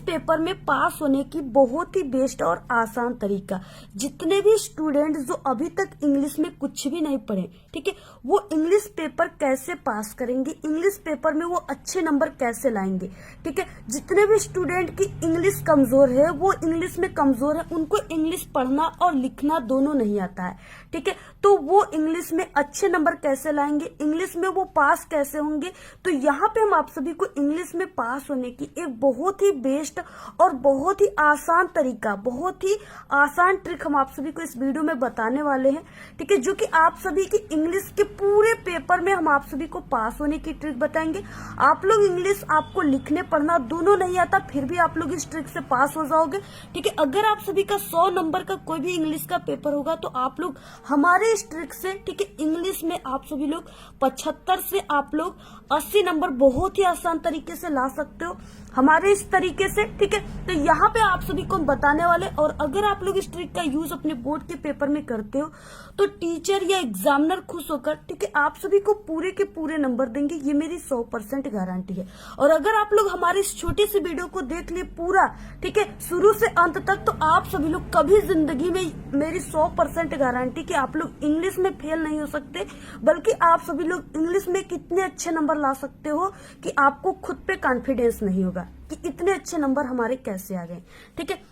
Paper में पास होने की बहुत ही बेस्ट और आसान तरीका, जितने भी स्टूडेंट जो अभी तक इंग्लिश में कुछ भी नहीं पढ़े, ठीक है, वो इंग्लिश पेपर कैसे पास करेंगे, इंग्लिश पेपर में वो अच्छे नंबर कैसे लाएंगे, ठीक है। जितने भी स्टूडेंट की इंग्लिश कमजोर है, वो इंग्लिश में कमजोर है, उनको इंग्लिश पढ़ना और लिखना दोनों नहीं आता है, ठीक है, तो वो इंग्लिश में अच्छे नंबर कैसे लाएंगे, इंग्लिश में वो पास कैसे होंगे। तो यहाँ पे हम आप सभी को इंग्लिश में पास होने की एक बहुत ही बेस्ट और बहुत ही आसान तरीका, बहुत ही आसान ट्रिक हम आप सभी को इस वीडियो में बताने वाले हैं, ठीक है, जो कि आप सभी की इंग्लिश के पूरे पेपर में हम आप सभी को पास होने की ट्रिक बताएंगे। आप लोग इंग्लिश, आपको लिखने पढ़ना दोनों नहीं आता, फिर भी आप लोग इस ट्रिक से पास हो जाओगे, ठीक है। अगर आप सभी का 100 नंबर का कोई भी इंग्लिश का पेपर होगा तो आप लोग हमारे इस ट्रिक से, ठीक है, इंग्लिश में आप सभी लोग 75 से आप लोग 80 नंबर बहुत ही आसान तरीके से ला सकते हो हमारे इस तरीके से, ठीक है। तो यहाँ पे आप सभी को हम बताने वाले, और अगर आप लोग इस ट्रिक का यूज अपने बोर्ड के पेपर में करते हो तो टीचर या एग्जामिनर खुश होकर, ठीक है, आप सभी को पूरे के पूरे नंबर देंगे, ये मेरी 100% गारंटी है। और अगर आप लोग हमारी इस छोटी सी वीडियो को देख लिए पूरा, ठीक है, शुरू से अंत तक, तो आप सभी लोग कभी जिंदगी में, मेरी 100% गारंटी कि आप लोग इंग्लिश में फेल नहीं हो सकते, बल्कि आप सभी लोग इंग्लिश में कितने अच्छे नंबर ला सकते हो कि आपको खुद पे कॉन्फिडेंस नहीं होगा कि इतने अच्छे नंबर हमारे कैसे आ गए, ठीक है।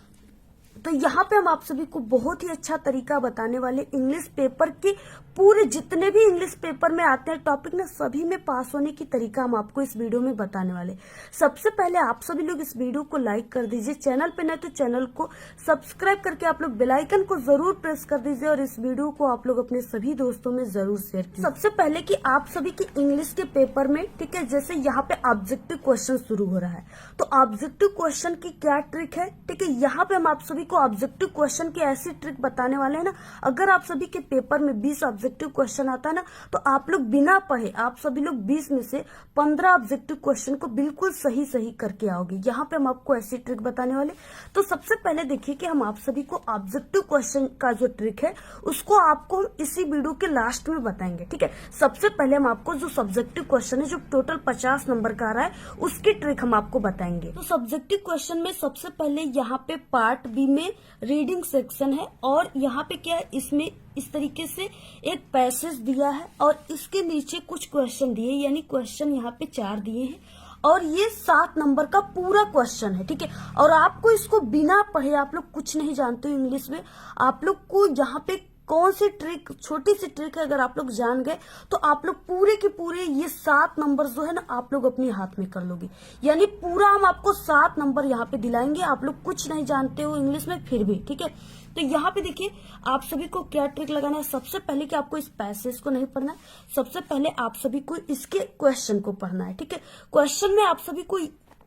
तो यहाँ पे हम आप सभी को बहुत ही अच्छा तरीका बताने वाले, इंग्लिश पेपर के पूरे जितने भी इंग्लिश पेपर में आते हैं टॉपिक ना, सभी में पास होने की तरीका हम आपको इस वीडियो में बताने वाले। सबसे पहले आप सभी लोग इस वीडियो को लाइक कर दीजिए, चैनल पे नहीं तो चैनल को सब्सक्राइब करके आप लोग बेल आइकन को जरूर प्रेस कर दीजिए, और इस वीडियो को आप लोग अपने सभी दोस्तों में जरूर शेयर कीजिए। सबसे पहले कि आप सभी की इंग्लिश के पेपर में, ठीक है, जैसे यहाँ पे ऑब्जेक्टिव क्वेश्चन शुरू हो रहा है, तो ऑब्जेक्टिव क्वेश्चन की क्या ट्रिक है, ठीक है, यहाँ पे हम आप सभी को ऑब्जेक्टिव क्वेश्चन की ऐसी ट्रिक बताने वाले हैं ना, अगर आप सभी के पेपर में 20 ऑब्जेक्टिव क्वेश्चन आता है ना, तो आप लोग बिना पढ़े आप सभी लोग 20 में से 15 ऑब्जेक्टिव क्वेश्चन को बिल्कुल सही सही करके आओगे। यहाँ पे हम आपको ऐसी ट्रिक बताने वाले। तो सबसे पहले देखिए कि हम आप सभी को ऑब्जेक्टिव क्वेश्चन का जो ट्रिक है उसको आपको इसी वीडियो के लास्ट में बताएंगे, ठीक है। सबसे पहले हम आपको जो सब्जेक्टिव क्वेश्चन है, जो टोटल 50 नंबर का आ रहा है, उसकी ट्रिक हम आपको बताएंगे। तो सब्जेक्टिव क्वेश्चन में सबसे पहले यहाँ पे पार्ट बी में रीडिंग सेक्शन है, और यहाँ पे क्या है, इसमें इस तरीके से एक पैसेज दिया है और इसके नीचे कुछ क्वेश्चन दिए, यानी क्वेश्चन यहाँ पे 4 दिए हैं, और ये 7 नंबर का पूरा क्वेश्चन है, ठीक है। और आपको इसको बिना पढ़े, आप लोग कुछ नहीं जानते हो इंग्लिश में, आप लोग को यहाँ पे कौन सी ट्रिक, छोटी सी ट्रिक है, अगर आप लोग जान गए तो आप लोग पूरे के पूरे ये 7 नंबर जो है ना, आप लोग अपने हाथ में कर लोगे, यानी पूरा हम आपको 7 नंबर यहाँ पे दिलाएंगे। आप लोग कुछ नहीं जानते हो इंग्लिश में फिर भी, ठीक है। तो यहाँ पे देखिए आप सभी को क्या ट्रिक लगाना है। सबसे पहले कि आपको इस पैसेज को नहीं पढ़ना है, सबसे पहले आप सभी को इसके क्वेश्चन को पढ़ना है, ठीक है। क्वेश्चन में आप सभी को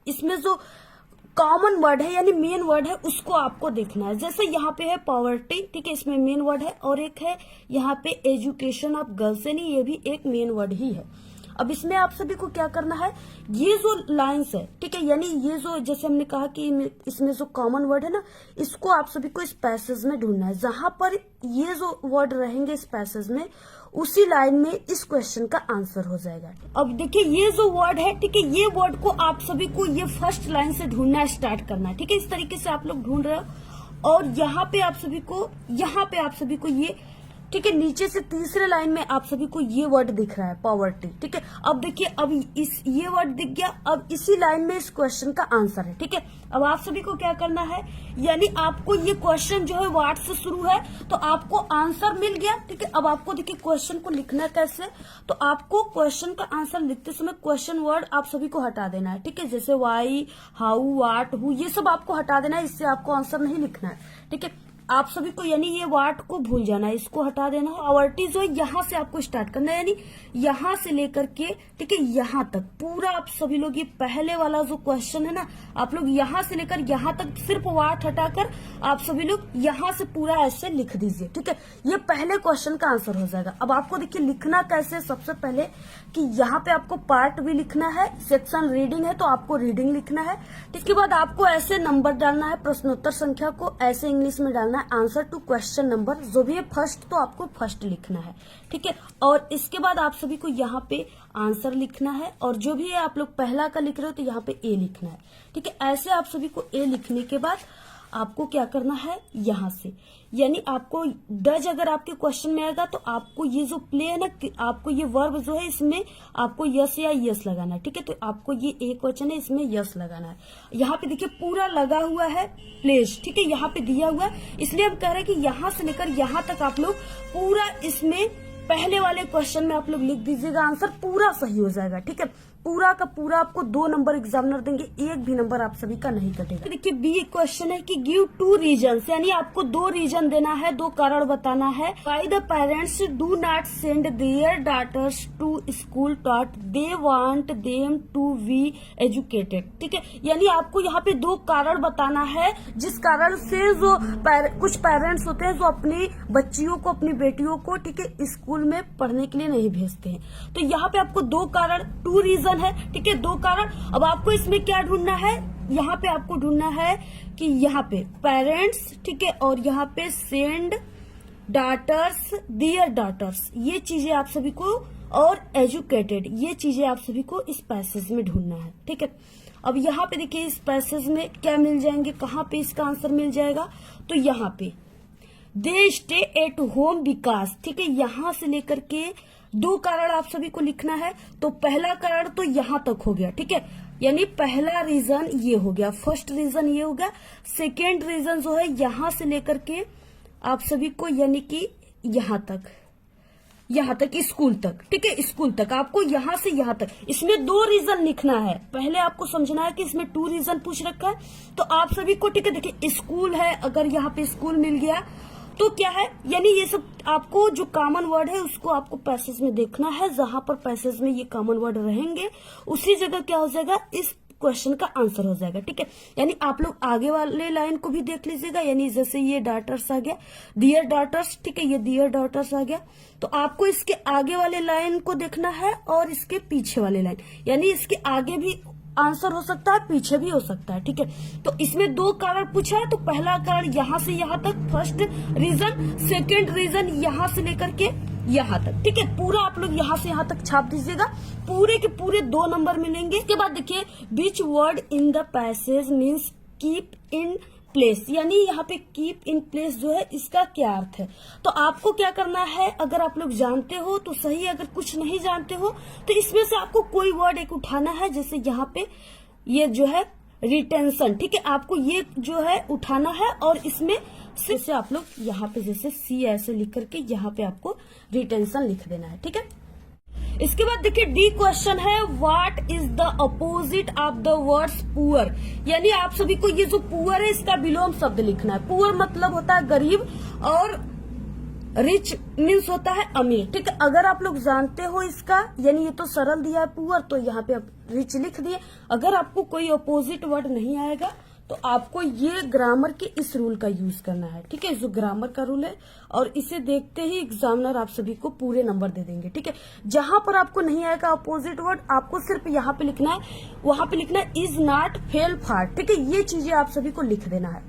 इसमें जो कॉमन वर्ड है, यानी मेन वर्ड है, उसको आपको देखना है। जैसे यहाँ पे है पॉवर्टी, ठीक है, इसमें मेन वर्ड है, और एक है यहाँ पे एजुकेशन ऑफ गर्ल्स, यानी ये भी एक मेन वर्ड ही है। अब इसमें आप सभी को क्या करना है, ये जो लाइंस है, ठीक है, यानी ये जो, जैसे हमने कहा कि इसमें जो कॉमन वर्ड है ना, इसको आप सभी को इस पैसेज में ढूंढना है। जहां पर ये जो वर्ड रहेंगे इस पैसेज में, उसी लाइन में इस क्वेश्चन का आंसर हो जाएगा। अब देखिए ये जो वर्ड है, ठीक है, ये वर्ड को आप सभी को ये फर्स्ट लाइन से ढूंढना स्टार्ट करना है, ठीक है। इस तरीके से आप लोग ढूंढ रहे हो, और यहाँ पे आप सभी को ये, ठीक है, नीचे से तीसरे लाइन में आप सभी को ये वर्ड दिख रहा है, पॉवर्टी, ठीक है। अब देखिए, अब ये वर्ड दिख गया, अब इसी लाइन में इस क्वेश्चन का आंसर है, ठीक है। अब आप सभी को क्या करना है, यानी आपको ये क्वेश्चन जो है वाट से शुरू है, तो आपको आंसर मिल गया, ठीक है। अब आपको देखिए क्वेश्चन को लिखना कैसे, तो आपको क्वेश्चन का आंसर लिखते समय क्वेश्चन वर्ड आप सभी को हटा देना है, ठीक है। जैसे वाई, हाउ, वाट, हु, ये सब आपको हटा देना है, इससे आपको आंसर नहीं लिखना है, ठीक है। आप सभी को, यानी ये वाट को भूल जाना है, इसको हटा देना है। पॉवर्टी जो है यहाँ से आपको स्टार्ट करना है, यानी यहाँ से लेकर के, ठीक है, यहाँ तक पूरा आप सभी लोग, ये पहले वाला जो क्वेश्चन है ना, आप लोग यहाँ से लेकर यहाँ तक सिर्फ वाट हटाकर आप सभी लोग यहाँ से पूरा ऐसे लिख दीजिए, ठीक है। ये पहले क्वेश्चन का आंसर हो जाएगा। अब आपको देखिए लिखना कैसे, सबसे पहले कि यहाँ पे आपको पार्ट भी लिखना है, सेक्शन रीडिंग है तो आपको रीडिंग लिखना है। इसके बाद आपको ऐसे नंबर डालना है, प्रश्नोत्तर संख्या को ऐसे इंग्लिश में डालना है। है आंसर टू क्वेश्चन नंबर, जो भी है फर्स्ट तो आपको फर्स्ट लिखना है, ठीक है। और इसके बाद आप सभी को यहाँ पे आंसर लिखना है, और जो भी है आप लोग पहला का लिख रहे हो तो यहाँ पे ए लिखना है, ठीक है। ऐसे आप सभी को ए लिखने के बाद आपको क्या करना है, यहां से यानी आपको डज अगर आपके क्वेश्चन में आएगा तो आपको ये जो प्ले है ना, आपको ये वर्ब जो है इसमें आपको यस या यस लगाना है, ठीक है। तो आपको ये एक क्वेश्चन है, इसमें यस लगाना है। यहाँ पे देखिए पूरा लगा हुआ है प्लेस, ठीक है, यहाँ पे दिया हुआ है, इसलिए हम कह रहे हैं कि यहाँ से लेकर यहाँ तक आप लोग पूरा इसमें पहले वाले क्वेश्चन में आप लोग लिख दीजिएगा, आंसर पूरा सही हो जाएगा, ठीक है। पूरा का पूरा आपको 2 नंबर एग्जामिनर देंगे, एक भी नंबर आप सभी का नहीं कटेगा। तो देखिए बी क्वेश्चन है कि गिव 2 रीजन, यानी आपको 2 रीजन देना है, 2 कारण बताना है। Why the parents do not send their daughters to school thought they want them to be educated, ठीक है। यानी आपको यहाँ पे 2 कारण बताना है जिस कारण से जो कुछ पेरेंट्स होते हैं जो अपनी बच्चियों को, अपनी बेटियों को, ठीक है, स्कूल में पढ़ने के लिए नहीं भेजते हैं। तो यहाँ पे आपको 2 कारण, 2 रीजन है, ठीक है, 2 कारण। अब आपको इसमें क्या ढूंढना है, यहाँ पे आपको ढूंढना है कि यहाँ पे पेरेंट्स, ठीक है, और यहाँ पे सेंड डॉटर्स, डियर डॉटर्स, ये चीजें आप सभी को, और एजुकेटेड, ये चीजें आप सभी को इस पैसेज में ढूंढना है, ठीक है। अब यहाँ पे देखिए इस पैसेज में क्या मिल जाएंगे, कहाँ पे इसका आंसर मिल जाएगा, तो यहाँ पे they stay at home because, ठीक है, यहां से लेकर के 2 कारण आप सभी को लिखना है। तो पहला कारण तो यहां तक हो गया, ठीक है, यानी पहला रीजन ये हो गया, फर्स्ट रीजन ये हो गया। सेकेंड रीजन जो है यहां से लेकर के आप सभी को, यानी कि यहां तक स्कूल तक, ठीक है, स्कूल तक आपको यहां से यहां तक, इसमें 2 रीजन लिखना है। पहले आपको समझना है कि इसमें 2 रीजन पूछ रखा है, तो आप सभी को, ठीक है, देखिए स्कूल है, अगर यहाँ पे स्कूल मिल गया तो क्या है, यानी ये सब आपको जो कॉमन वर्ड है उसको आपको पैसेज में देखना है, जहां पर पैसेज में ये कॉमन वर्ड रहेंगे उसी जगह क्या हो जाएगा, इस क्वेश्चन का आंसर हो जाएगा, ठीक है। यानी आप लोग आगे वाले लाइन को भी देख लीजिएगा, यानी जैसे ये डॉटर्स आ गया, डियर डॉटर्स, ठीक है, ये डियर डॉटर्स आ गया, तो आपको इसके आगे वाले लाइन को देखना है और इसके पीछे वाले लाइन, यानी इसके आगे भी आंसर हो सकता है, पीछे भी हो सकता है, ठीक है। तो इसमें 2 कारण पूछा है, तो पहला कारण यहां से यहां तक फर्स्ट रीजन, सेकेंड रीजन यहां से लेकर के यहां तक, ठीक है। पूरा आप लोग यहां से यहां तक छाप दीजिएगा, पूरे के पूरे 2 नंबर मिलेंगे। इसके बाद देखिए which word in the passage means keep in place, यानी यहाँ पे कीप इन प्लेस जो है इसका क्या अर्थ है, तो आपको क्या करना है, अगर आप लोग जानते हो तो सही, अगर कुछ नहीं जानते हो तो इसमें से आपको कोई वर्ड एक उठाना है, जैसे यहाँ पे ये जो है रिटेंशन, ठीक है, आपको ये जो है उठाना है और इसमें जैसे आप लोग यहाँ पे जैसे सी ऐसे लिख करके यहाँ पे आपको रिटेंशन लिख देना है, ठीक है। इसके बाद देखिए डी क्वेश्चन है what is the opposite of the words poor, यानी आप सभी को ये जो पुअर है इसका विलोम शब्द लिखना है। पुअर मतलब होता है गरीब और रिच मीन्स होता है अमीर, ठीक है। अगर आप लोग जानते हो इसका, यानी ये तो सरल दिया है पुअर, तो यहाँ पे आप रिच लिख दिए। अगर आपको कोई अपोजिट वर्ड नहीं आएगा तो आपको ये ग्रामर के इस रूल का यूज करना है, ठीक है, जो ग्रामर का रूल है, और इसे देखते ही एग्जामिनर आप सभी को पूरे नंबर दे देंगे, ठीक है। जहां पर आपको नहीं आएगा अपोजिट वर्ड, आपको सिर्फ यहाँ पे लिखना है, वहां पे लिखना है इज नॉट फेल फार, ठीक है, ये चीजें आप सभी को लिख देना है।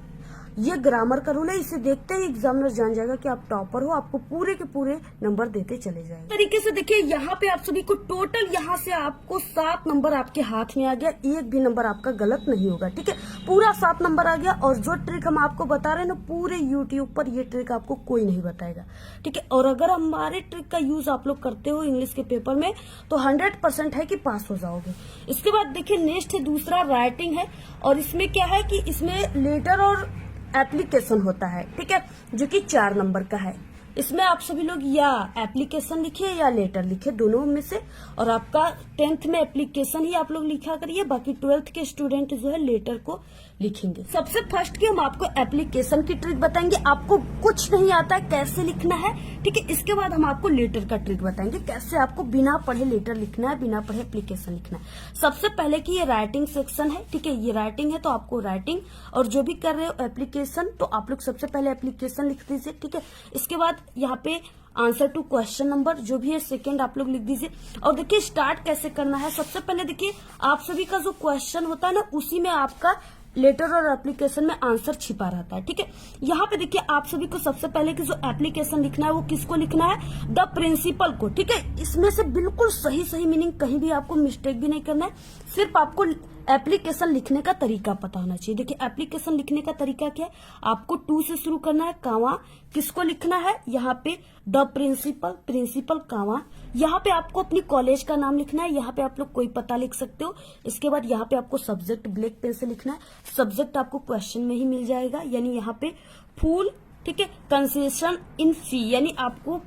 ये ग्रामर का रूल है, इसे देखते ही एग्जामिनर जान जाएगा कि आप टॉपर हो, आपको पूरे के पूरे नंबर देते चले जाएंगे। तरीके से देखिए यहाँ पे आप सभी को टोटल यहाँ से आपको 7 नंबर आपके हाथ में आ गया, एक भी नंबर आपका गलत नहीं होगा, ठीक है, पूरा 7 नंबर आ गया। और जो ट्रिक हम आपको बता रहे हैं ना, पूरे यूट्यूब पर ये ट्रिक आपको कोई नहीं बताएगा, ठीक है। और अगर हमारे ट्रिक का यूज आप लोग करते हो इंग्लिश के पेपर में तो 100% है कि पास हो जाओगे। इसके बाद देखिए नेक्स्ट है दूसरा राइटिंग है, और इसमें क्या है कि इसमें लेटर और एप्लीकेशन होता है, ठीक है, जो कि 4 नंबर का है। इसमें आप सभी लोग या एप्लीकेशन लिखिए या लेटर लिखिए, दोनों में से, और आपका 10th में एप्लीकेशन ही आप लोग लिखा करिए, बाकी 12th के स्टूडेंट जो है लेटर को लिखेंगे। सबसे फर्स्ट की हम आपको एप्लीकेशन की ट्रिक बताएंगे, आपको कुछ नहीं आता है कैसे लिखना है, ठीक है। इसके बाद हम आपको लेटर का ट्रिक बताएंगे, कैसे आपको बिना पढ़े लेटर लिखना है, बिना पढ़े एप्लीकेशन लिखना है। सबसे पहले की ये राइटिंग सेक्शन है, ठीक है, ये राइटिंग है तो आपको राइटिंग, और जो भी कर रहे हो एप्लीकेशन तो आप लोग सबसे पहले एप्लीकेशन लिख दीजिए, ठीक है। इसके बाद यहाँ पे आंसर टू क्वेश्चन नंबर जो भी है सेकंड आप लोग लिख दीजिए। और देखिए स्टार्ट कैसे करना है, सबसे पहले देखिए आप सभी का जो क्वेश्चन होता है ना, उसी में आपका लेटर और एप्लीकेशन में आंसर छिपा रहता है। ठीक है, यहाँ पे देखिए आप सभी को सबसे पहले कि जो एप्लीकेशन लिखना है वो किसको लिखना है, द प्रिंसिपल को। ठीक है, इसमें से बिल्कुल सही सही मीनिंग, कहीं भी आपको मिस्टेक भी नहीं करना है, सिर्फ आपको एप्लीकेशन लिखने का तरीका पता होना चाहिए। देखिए एप्लीकेशन लिखने का तरीका क्या है, आपको टू से शुरू करना है, कामा किसको लिखना है, यहाँ पे द प्रिंसिपल, प्रिंसिपल कामा, यहाँ पे आपको अपनी कॉलेज का नाम लिखना है, यहाँ पे आप लोग कोई पता लिख सकते हो। इसके बाद यहाँ पे आपको सब्जेक्ट ब्लैक पेन से लिखना है, सब्जेक्ट आपको क्वेश्चन में ही मिल जाएगा, यानी यहाँ पे फुल। ठीक है, कंसेशन इन फी, यानी आपको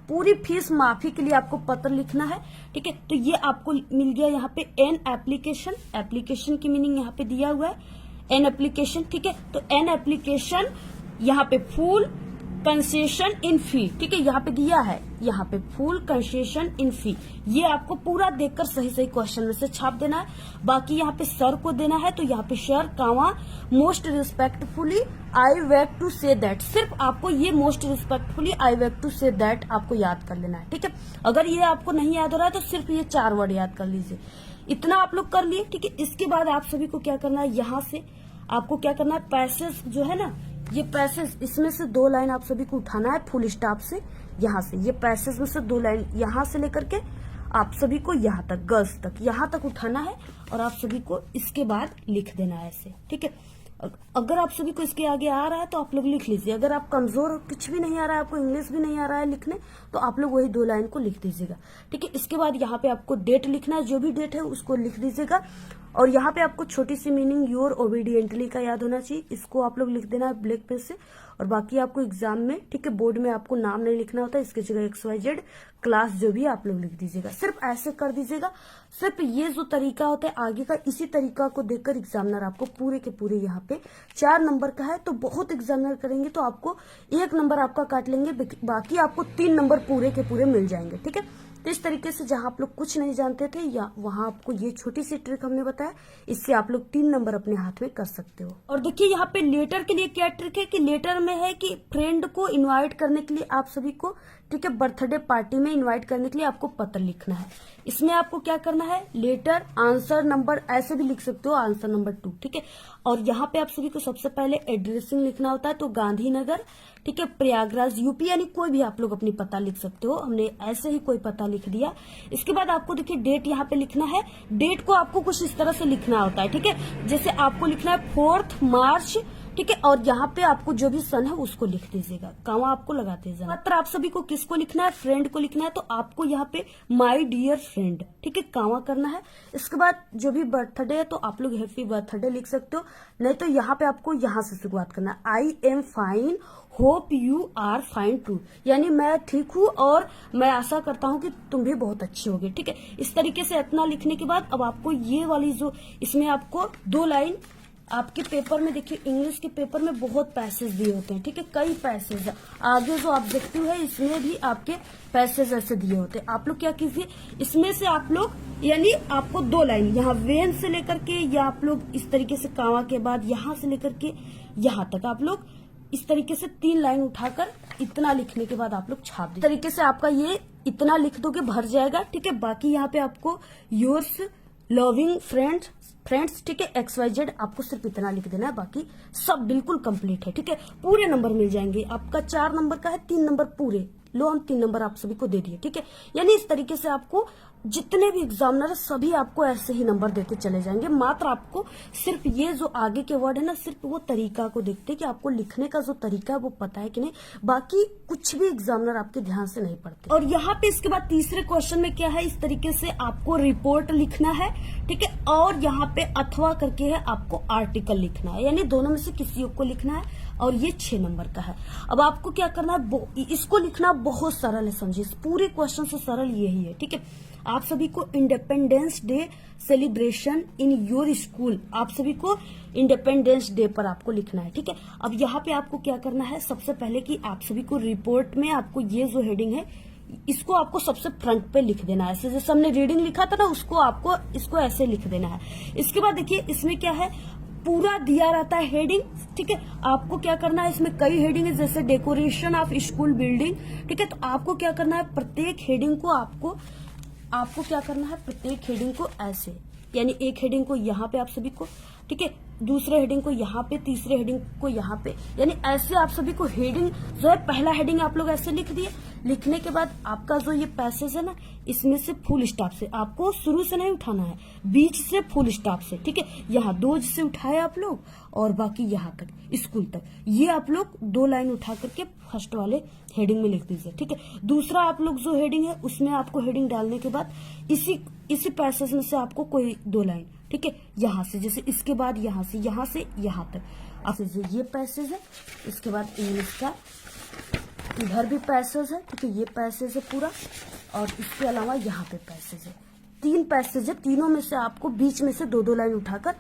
पूरी फीस माफी के लिए आपको पत्र लिखना है। ठीक है, तो ये आपको मिल गया यहाँ पे एन एप्लीकेशन, एप्लीकेशन की मीनिंग यहाँ पे दिया हुआ है एन एप्लीकेशन। ठीक है, तो एन एप्लीकेशन यहाँ पे फुल कंसेशन इन फी। ठीक है, यहाँ पे दिया है, यहाँ पे फुल कंसेशन इन फी, ये आपको पूरा देखकर सही सही क्वेश्चन में से छाप देना है। बाकी यहाँ पे सर को देना है, तो यहाँ पे sir comma most respectfully I wake to say that, सिर्फ आपको ये most respectfully I wake to say that आपको याद कर लेना है। ठीक है, अगर ये आपको नहीं याद हो रहा है तो सिर्फ ये 4 वर्ड याद कर लीजिए, इतना आप लोग कर लिए। ठीक है, इसके बाद आप सभी को क्या करना है, यहाँ से आपको क्या करना है, पैसेज जो है ना, ये पैसेज, इसमें से 2 लाइन आप सभी को उठाना है फुल स्टॉप से, यहाँ से ये पैसेज में से 2 लाइन यहाँ से लेकर के आप सभी को यहाँ तक, गर्ल्स तक, यहाँ तक उठाना है और आप सभी को इसके बाद लिख देना है ऐसे। ठीक है, अगर आप सभी को इसके आगे आ रहा है तो आप लोग लिख लीजिए, अगर आप कमजोर हो, कुछ भी नहीं आ रहा है आपको, इंग्लिश भी नहीं आ रहा है लिखने, तो आप लोग वही 2 लाइन को लिख दीजिएगा। ठीक है, इसके बाद यहाँ पे आपको डेट लिखना है, जो भी डेट है उसको लिख दीजिएगा, और यहाँ पे आपको छोटी सी मीनिंग योर ओबीडियंटली का याद होना चाहिए, इसको आप लोग लिख देना है ब्लैक पेन से। और बाकी आपको एग्जाम में, ठीक है, बोर्ड में आपको नाम नहीं लिखना होता, इसकी जगह XYZ क्लास जो भी आप लोग लिख दीजिएगा, सिर्फ ऐसे कर दीजिएगा। सिर्फ ये जो तरीका होता है आगे का, इसी तरीका को देखकर एग्जामिनर आपको पूरे के पूरे यहाँ पे 4 नंबर का है तो बहुत एग्जामिनर करेंगे तो आपको 1 नंबर आपका काट लेंगे, बाकी आपको 3 नंबर पूरे के पूरे मिल जाएंगे। ठीक है, तो इस तरीके से जहां आप लोग कुछ नहीं जानते थे या वहां आपको ये छोटी सी ट्रिक हमने बताया, इससे आप लोग 3 नंबर अपने हाथ में कर सकते हो। और देखिए यहाँ पे लेटर के लिए क्या ट्रिक है कि लेटर में है कि फ्रेंड को इनवाइट करने के लिए आप सभी को, ठीक है, बर्थडे पार्टी में इनवाइट करने के लिए आपको पत्र लिखना है। इसमें आपको क्या करना है, लेटर आंसर नंबर ऐसे भी लिख सकते हो, आंसर नंबर 2। ठीक है, और यहाँ पे आप सभी को सबसे पहले एड्रेसिंग लिखना होता है, तो गांधीनगर, ठीक है, प्रयागराज यूपी, यानी कोई भी आप लोग अपनी पता लिख सकते हो, हमने ऐसे ही कोई पता लिख दिया। इसके बाद आपको देखिए डेट यहाँ पे लिखना है, डेट को आपको कुछ इस तरह से लिखना होता है। ठीक है, जैसे आपको लिखना है 4 मार्च, ठीक है, और यहाँ पे आपको जो भी सन है उसको लिख दीजिएगा, कामा आपको लगाते जाना। पत्र आप सभी को किसको लिखना है, फ्रेंड को लिखना है, तो आपको यहाँ पे माय डियर फ्रेंड, ठीक है, कामा करना है। इसके बाद जो भी बर्थडे है तो आप लोग हैप्पी बर्थडे लिख सकते हो, नहीं तो यहाँ पे आपको यहाँ से शुरुआत करना है, I am fine hope you are fine too, यानी मैं ठीक हूँ और मैं आशा करता हूँ कि तुम भी बहुत अच्छे होगे। ठीक है, इस तरीके से इतना लिखने के बाद अब आपको ये वाली जो, इसमें आपको 2 लाइन आपके पेपर में, देखिए इंग्लिश के पेपर में बहुत पैसेज दिए होते हैं। ठीक है, कई पैसेज आगे जो ऑब्जेक्टिव है इसमें भी आपके पैसेज ऐसे दिए होते हैं। आप लोग क्या कीजिए, इसमें से आप लोग, यानी आपको 2 लाइन यहाँ वेन से लेकर के, या आप लोग इस तरीके से कामा के बाद यहाँ से लेकर के यहाँ तक आप लोग इस तरीके से 3 लाइन उठाकर इतना लिखने के बाद आप लोग छाप दीजिए। तरीके से आपका ये इतना लिख दोगे भर जाएगा। ठीक है, बाकी यहाँ पे आपको योर्स लविंग फ्रेंड्स, ठीक है, XYZ आपको सिर्फ इतना लिख देना है, बाकी सब बिल्कुल कंप्लीट है। ठीक है, पूरे नंबर मिल जाएंगे, आपका 4 नंबर का है, 3 नंबर पूरे लो, हम 3 नंबर आप सभी को दे दिए। ठीक है, यानी इस तरीके से आपको जितने भी एग्जामिनर है सभी आपको ऐसे ही नंबर देते चले जाएंगे। मात्र आपको सिर्फ ये जो आगे के वर्ड है ना, सिर्फ वो तरीका को देखते कि आपको लिखने का जो तरीका है वो पता है कि नहीं, बाकी कुछ भी एग्जामिनर आपके ध्यान से नहीं पड़ते। और यहाँ पे इसके बाद तीसरे क्वेश्चन में क्या है, इस तरीके से आपको रिपोर्ट लिखना है। ठीक है, और यहाँ पे अथवा करके है आपको आर्टिकल लिखना है, यानी दोनों में से किसी एक को लिखना है, और ये 6 नंबर का है। अब आपको क्या करना है, इसको लिखना बहुत सरल है, समझिए पूरे क्वेश्चन से सरल यही है। ठीक है, आप सभी को independence day celebration in your school, आप सभी को इंडिपेंडेंस डे पर आपको लिखना है। ठीक है, अब यहाँ पे आपको क्या करना है, सबसे पहले कि आप सभी को रिपोर्ट में आपको ये जो हेडिंग है इसको आपको सबसे फ्रंट पे लिख देना है, ऐसे जैसे हमने रीडिंग लिखा था ना, उसको आपको इसको ऐसे लिख देना है। इसके बाद देखिए इसमें क्या है, पूरा दिया रहता है हेडिंग। ठीक है, आपको क्या करना है, इसमें कई हेडिंग है जैसे डेकोरेशन ऑफ स्कूल बिल्डिंग। ठीक है, तो आपको क्या करना है, प्रत्येक हेडिंग को आपको क्या करना है, प्रत्येक हेडिंग को ऐसे, यानी एक हेडिंग को यहाँ पे आप सभी को, ठीक है, दूसरे हेडिंग को यहाँ पे, तीसरे हेडिंग को यहाँ पे, यानी ऐसे आप सभी को हेडिंग जो है, पहला हेडिंग आप लोग ऐसे लिख दिए। लिखने के बाद आपका जो ये पैसेज है ना, इसमें से फुल स्टॉप से आपको शुरू से नहीं उठाना है, बीच से फुल स्टॉप से, ठीक है। यहाँ 2 से उठाए आप लोग और बाकी यहाँ तक, स्कूल तक, ये आप लोग 2 लाइन उठा करके फर्स्ट वाले हेडिंग में लिख दीजिए, ठीक है। दूसरा आप लोग जो हेडिंग है उसमें आपको हेडिंग डालने के बाद इसी पैसेज में से आपको कोई 2 लाइन, ठीक है, यहाँ से, जैसे इसके बाद यहाँ से यहाँ तक, अब ये पैसेज है। इसके बाद इंग्लिश का इधर भी पैसेज है, ठीक है, ये पैसेज है पूरा, और इसके अलावा यहाँ पे पैसेज है। 3 पैसेज है, तीनों में से आपको बीच में से 2 लाइन उठाकर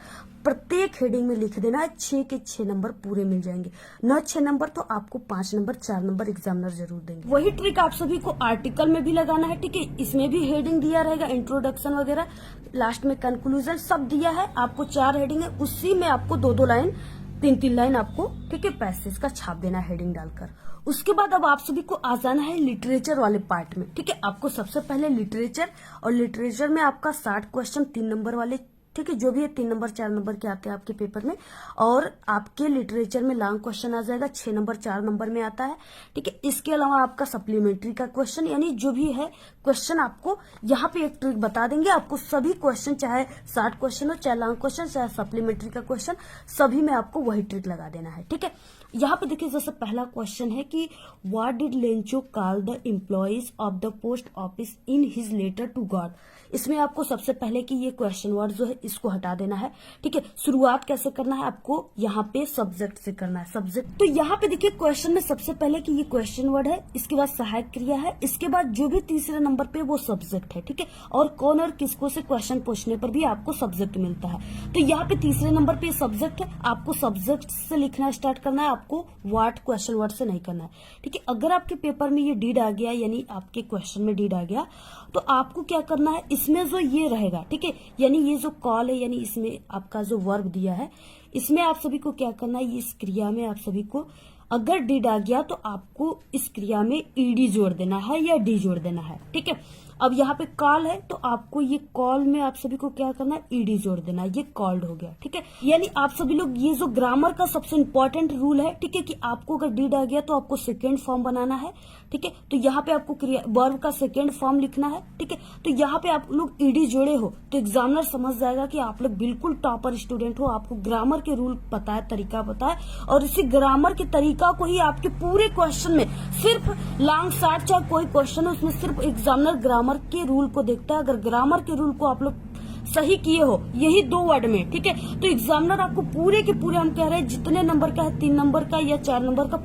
प्रत्येक हेडिंग में लिख देना है। 6 के 6 नंबर पूरे मिल जाएंगे, न 6 नंबर तो आपको 5 नंबर 4 नंबर एग्जामिनर जरूर देंगे। वही ट्रिक आप सभी को आर्टिकल में भी लगाना है, ठीक है। इसमें भी हेडिंग दिया रहेगा, इंट्रोडक्शन वगैरह, लास्ट में कंक्लूजन सब दिया है। आपको 4 हेडिंग है, उसी में आपको 2 लाइन 3 लाइन आपको, ठीक है, पैसेज का छाप देना है हेडिंग डालकर। उसके बाद अब आप सभी को आ जाना है लिटरेचर वाले पार्ट में, ठीक है। आपको सबसे पहले लिटरेचर, और लिटरेचर में आपका 60 क्वेश्चन 3 नंबर वाले, ठीक है, जो भी है 3 नंबर 4 नंबर के आते हैं आपके पेपर में। और आपके लिटरेचर में लॉन्ग क्वेश्चन आ जाएगा, 6 नंबर 4 नंबर में आता है, ठीक है। इसके अलावा आपका सप्लीमेंट्री का क्वेश्चन, यानी जो भी है क्वेश्चन आपको यहाँ पे एक ट्रिक बता देंगे। आपको सभी क्वेश्चन, चाहे 60 क्वेश्चन हो, चाहे लॉन्ग क्वेश्चन, चाहे सप्लीमेंट्री का क्वेश्चन, सभी में आपको वही ट्रिक लगा देना है, ठीक है। यहाँ पे देखिए, जैसे पहला क्वेश्चन है कि what did Lencho call the employees of the post office in his letter to God. इसमें आपको सबसे पहले कि ये क्वेश्चन वर्ड जो है इसको हटा देना है, ठीक है। शुरुआत कैसे करना है, आपको यहाँ पे सब्जेक्ट से करना है, सब्जेक्ट। तो यहाँ पे देखिए क्वेश्चन में सबसे पहले कि ये क्वेश्चन वर्ड है, इसके बाद सहायक क्रिया है, इसके बाद जो भी तीसरे नंबर पे वो सब्जेक्ट है, ठीक है। और कौन और किसको से क्वेश्चन पूछने पर भी आपको सब्जेक्ट मिलता है। तो यहाँ पे तीसरे नंबर पे सब्जेक्ट है, आपको सब्जेक्ट से लिखना स्टार्ट करना है, आपको व्हाट क्वेश्चन वर्ड से नहीं करना है, ठीक है। अगर आपके पेपर में ये डीड आ गया, यानी आपके क्वेश्चन में डीड आ गया, तो आपको क्या करना है, इसमें जो ये रहेगा, ठीक है, यानी ये जो कॉल है, यानी इसमें आपका जो वर्ब दिया है, इसमें आप सभी को क्या करना है, इस क्रिया में आप सभी को अगर डीड आ गया तो आपको इस क्रिया में ईडी जोड़ देना है या डी जोड़ देना है, ठीक है। अब यहाँ पे कॉल है तो आपको ये कॉल में आप सभी को क्या करना है, ईडी जोड़ देना है, ये कॉल्ड हो गया, ठीक है। यानी आप सभी लोग, ये जो ग्रामर का सबसे इंपॉर्टेंट रूल है, ठीक है, कि आपको अगर डीड आ गया तो आपको सेकेंड फॉर्म बनाना है, ठीक है। तो यहाँ पे आपको वर्ब का सेकेंड फॉर्म लिखना है, ठीक है। तो यहाँ पे आप लोग ईडी जोड़े हो तो एग्जामिनर समझ जाएगा कि आप लोग बिल्कुल टॉपर स्टूडेंट हो, आपको ग्रामर के रूल पता है, तरीका पता है, और इसी ग्रामर के तरीका को ही आपके पूरे क्वेश्चन में, सिर्फ लॉन्ग शॉर्ट चाहे कोई क्वेश्चन है उसमें सिर्फ एग्जामिनर ग्रामर के रूल को देखता है। अगर ग्रामर के रूल को आप लोग सही किए हो, यही 2 वर्ड में, ठीक है, तो एग्जामिनर आपको पूरे के पूरे, हम कह रहे हैं जितने नंबर का है, 3 नंबर का या 4 नंबर का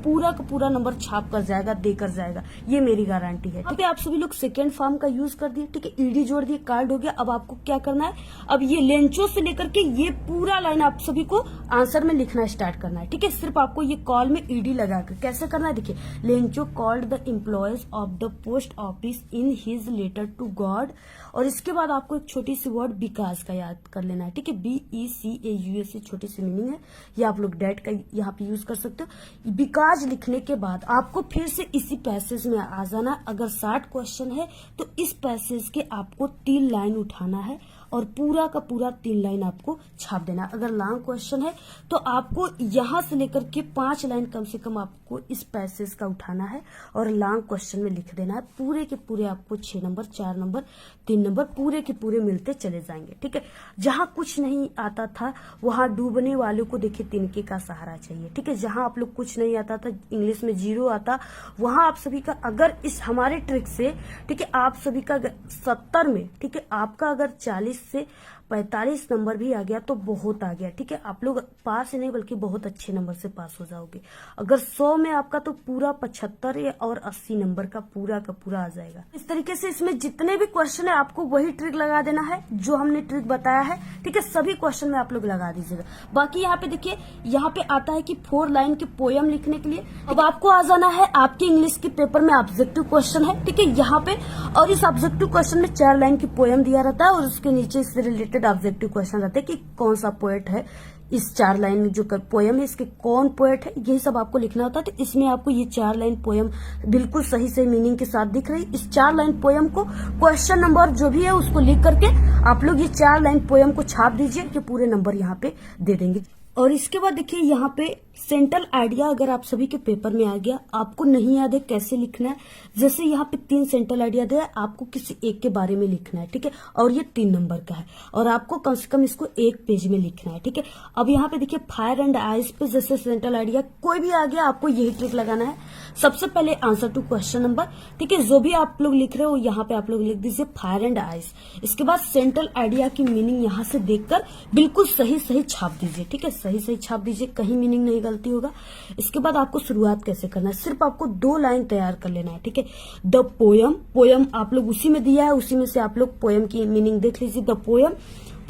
पूरा नंबर छाप कर जाएगा, देकर जाएगा, ये मेरी गारंटी है। अब आप सभी लोग सेकेंड फॉर्म का यूज कर दिए, ठीक है, ईडी जोड़ दिए, कार्ड हो गया। अब आपको क्या करना है, अब ये लेंचो से लेकर के ये पूरा लाइन आप सभी को आंसर में लिखना स्टार्ट करना है, ठीक है। सिर्फ आपको ये कॉल में ईडी लगाकर कैसे करना है, देखिए, Lencho called the employees of the post office in his letter to God, और इसके बाद आपको एक छोटी सी वर्ड बिकॉज का याद कर लेना है, ठीक है। BECAUS छोटी सी मीनिंग है, या आप लोग डेट का यहाँ पे यूज कर सकते हो। बिकॉज लिखने के बाद आपको फिर से इसी पैसेज में आ जाना। अगर 60 क्वेश्चन है तो इस पैसेज के आपको 3 लाइन उठाना है और पूरा का पूरा 3 लाइन आपको छाप देना। अगर लॉन्ग क्वेश्चन है तो आपको यहाँ से लेकर के 5 लाइन कम से कम आपको इस पैसेज का उठाना है और लॉन्ग क्वेश्चन में लिख देना है। पूरे के पूरे आपको 6 नंबर 4 नंबर 3 नंबर पूरे के पूरे मिलते चले जाएंगे, ठीक है। जहां कुछ नहीं आता था वहां डूबने वालों को देखिए तिनके का सहारा चाहिए, ठीक है। जहां आप लोग कुछ नहीं आता था, इंग्लिश में 0 आता, वहां आप सभी का अगर इस हमारे ट्रिक से, ठीक है, आप सभी का 70 में, ठीक है, आपका अगर 40 से 45 नंबर भी आ गया तो बहुत आ गया, ठीक है। आप लोग पास ही नहीं बल्कि बहुत अच्छे नंबर से पास हो जाओगे। अगर 100 में आपका तो पूरा 75 और 80 नंबर का पूरा आ जाएगा। इस तरीके से इसमें जितने भी क्वेश्चन है आपको वही ट्रिक लगा देना है जो हमने ट्रिक बताया है, ठीक है। सभी क्वेश्चन में आप लोग लगा दीजिएगा। बाकी यहाँ पे देखिए, यहाँ पे आता है कि 4 लाइन के पोयम लिखने के लिए अब आपको आ जाना है। आपके इंग्लिश के पेपर में ऑब्जेक्टिव क्वेश्चन है, ठीक है, यहाँ पे, और इस ऑब्जेक्टिव क्वेश्चन में 4 लाइन की पोयम दिया रहता है और उसके नीचे इससे रिलेटेड ऑब्जेक्टिव क्वेश्चन रहते हैं कि कौन सा पोएट है, इस 4 लाइन में जो पोयम है इसके कौन पोएट है, यही सब आपको लिखना होता है। तो इसमें आपको ये 4 लाइन पोयम बिल्कुल सही से मीनिंग के साथ दिख रही। इस 4 लाइन पोयम को क्वेश्चन नंबर जो भी है उसको लिख करके आप लोग ये 4 लाइन पोयम को छाप दीजिए कि पूरे नंबर यहाँ पे दे देंगे। और इसके बाद देखिए यहाँ पे सेंट्रल आइडिया अगर आप सभी के पेपर में आ गया, आपको नहीं याद है कैसे लिखना है। जैसे यहाँ पे 3 सेंट्रल आइडिया दिया है, आपको किसी एक के बारे में लिखना है, ठीक है। और ये 3 नंबर का है और आपको कम से कम इसको 1 पेज में लिखना है, ठीक है। अब यहाँ पे देखिए फायर एंड आइस पे जैसे सेंट्रल आइडिया कोई भी आ गया, आपको यही ट्रिक लगाना है। सबसे पहले आंसर टू क्वेश्चन नंबर, ठीक है। जो भी आप लोग लिख रहे हो यहाँ पे आप लोग लिख दीजिए फायर एंड आइस। इसके बाद सेंट्रल आइडिया की मीनिंग यहाँ से देखकर बिल्कुल सही सही छाप दीजिए, ठीक है। सही सही छाप दीजिए, कहीं मीनिंग नहीं गलती होगा। इसके बाद आपको शुरुआत कैसे करना है, सिर्फ आपको 2 लाइन तैयार कर लेना है, ठीक है। द पोयम आप लोग उसी में दिया है, उसी में से आप लोग पोयम की मीनिंग देख लीजिए। The poem,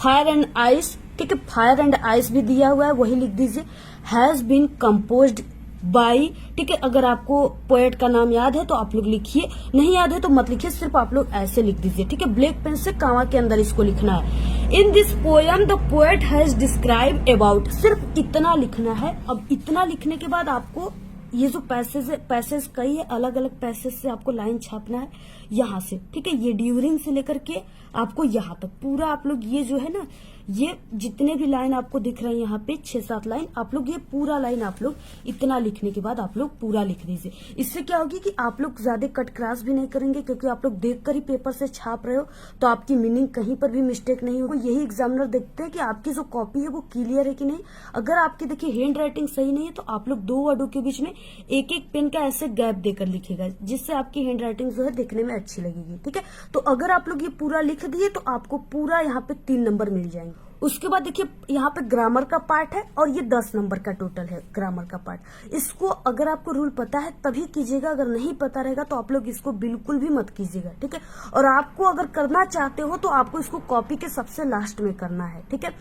fire and ice, ठीक है। फायर एंड आइस भी दिया हुआ है, वही लिख दीजिए। हैज बीन कंपोज्ड बाई, ठीक है। अगर आपको पोएट का नाम याद है तो आप लोग लिखिए, नहीं याद है तो मत लिखिए, सिर्फ आप लोग ऐसे लिख दीजिए, ठीक है। ब्लैक पेन से कामा के अंदर इसको लिखना है। In this poem the poet has describe about, सिर्फ इतना लिखना है। अब इतना लिखने के बाद आपको ये जो पैसेज कई है, अलग अलग पैसेज से आपको लाइन छापना है यहाँ से, ठीक है। ये ड्यूरिंग से लेकर के आपको यहाँ तक पूरा आप लोग ये जो है ना, ये जितने भी लाइन आपको दिख रहे हैं यहाँ पे 6-7 लाइन, आप लोग ये पूरा लाइन आप लोग इतना लिखने के बाद आप लोग पूरा लिख दीजिए। इससे क्या होगी कि आप लोग ज्यादा कट क्रॉस भी नहीं करेंगे, क्योंकि आप लोग देखकर ही पेपर से छाप रहे हो, तो आपकी मीनिंग कहीं पर भी मिस्टेक नहीं होगी। यही एग्जामिनर देखते हैं कि आपकी जो कॉपी है वो क्लियर है कि नहीं। अगर आपकी देखिए हैंड राइटिंग सही नहीं है तो आप लोग 2 वर्डों के बीच में एक एक पेन का ऐसे गैप देकर लिखेगा, जिससे आपकी हैंड राइटिंग जो है दिखने में अच्छी लगेगी, ठीक है। तो अगर आप लोग ये पूरा लिख दिए तो आपको पूरा यहाँ पे 3 नंबर मिल जाएंगे। उसके बाद देखिए यहाँ पे ग्रामर का पार्ट है और ये 10 नंबर का टोटल है ग्रामर का पार्ट। इसको अगर आपको रूल पता है तभी कीजिएगा, अगर नहीं पता रहेगा तो आप लोग इसको बिल्कुल भी मत कीजिएगा, ठीक है। और आपको अगर करना चाहते हो तो आपको इसको कॉपी के सबसे लास्ट में करना है, ठीक है।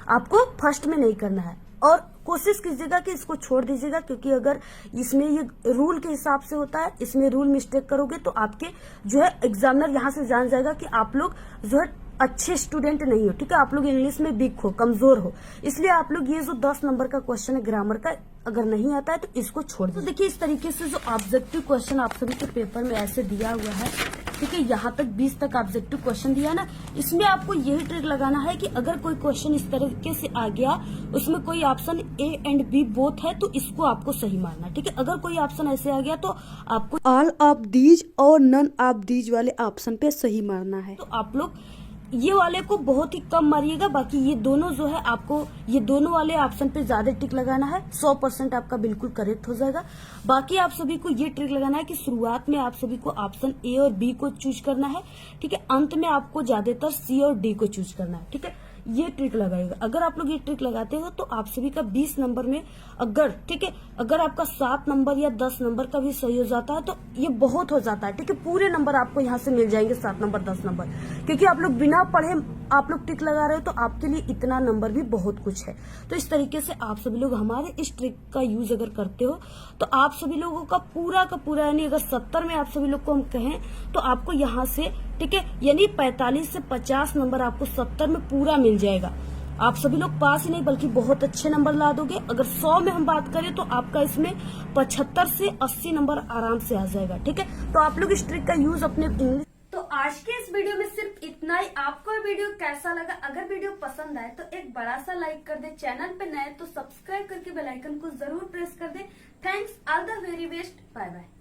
आपको फर्स्ट में नहीं करना है। और कोशिश कीजिएगा कि इसको छोड़ दीजिएगा, क्योंकि अगर इसमें ये रूल के हिसाब से होता है, इसमें रूल मिस्टेक करोगे तो आपके जो है एग्जामिनर यहाँ से जान जाएगा कि आप लोग जो है अच्छे स्टूडेंट नहीं हो, ठीक है। आप लोग इंग्लिश में वीक हो, कमजोर हो। इसलिए आप लोग ये जो 10 नंबर का क्वेश्चन है ग्रामर का, अगर नहीं आता है तो इसको छोड़ दो। तो देखिए इस तरीके से जो ऑब्जेक्टिव क्वेश्चन आप सभी के पेपर में ऐसे दिया हुआ है, ठीक है। यहाँ तक 20 तक ऑब्जेक्टिव क्वेश्चन दिया ना, इसमें आपको यही ट्रिक लगाना है कि अगर कोई क्वेश्चन इस तरीके से आ गया, उसमें कोई option A and B both है तो इसको आपको सही मारना, ठीक है। अगर कोई ऑप्शन ऐसे आ गया तो आपको ऑल ऑफ दीज और नन ऑफ दीज वाले ऑप्शन पे सही मारना है। तो आप लोग ये वाले को बहुत ही कम मारिएगा, बाकी ये दोनों जो है आपको ये दोनों वाले ऑप्शन पे ज्यादा टिक लगाना है, 100% आपका बिल्कुल करेक्ट हो जाएगा। बाकी आप सभी को ये ट्रिक लगाना है कि शुरुआत में आप सभी को ऑप्शन ए और बी को चूज करना है, ठीक है। अंत में आपको ज्यादातर सी और डी को चूज करना है, ठीक है। ये ट्रिक लगाएगा, अगर आप लोग ये ट्रिक लगाते हो तो आप सभी का 20 नंबर में अगर, ठीक है, अगर आपका 7 नंबर या 10 नंबर का भी सही हो जाता है तो ये बहुत हो जाता है, ठीक है। पूरे नंबर आपको यहाँ से मिल जाएंगे, 7 नंबर 10 नंबर, क्योंकि आप लोग बिना पढ़े आप लोग ट्रिक लगा रहे हो तो आपके लिए इतना नंबर भी बहुत कुछ है। तो इस तरीके से आप सभी लोग हमारे इस ट्रिक का यूज अगर करते हो तो आप सभी लोगों का पूरा यानी अगर 70 में आप सभी लोग को हम कहें तो आपको यहाँ से, ठीक है, यानी 45 से 50 नंबर आपको 70 में पूरा मिल जाएगा। आप सभी लोग पास ही नहीं बल्कि बहुत अच्छे नंबर ला दोगे। अगर 100 में हम बात करें तो आपका इसमें 75 से 80 नंबर आराम से आ जाएगा, ठीक है। तो आप लोग इस ट्रिक का यूज अपने इंग्लिश। तो आज के इस वीडियो में सिर्फ इतना ही। आपको ये वीडियो कैसा लगा? अगर वीडियो पसंद आए तो एक बड़ा सा लाइक कर दे, चैनल पे नए तो सब्सक्राइब करके बेल आइकन को जरूर प्रेस कर दे। Thanks, all the very best, bye bye.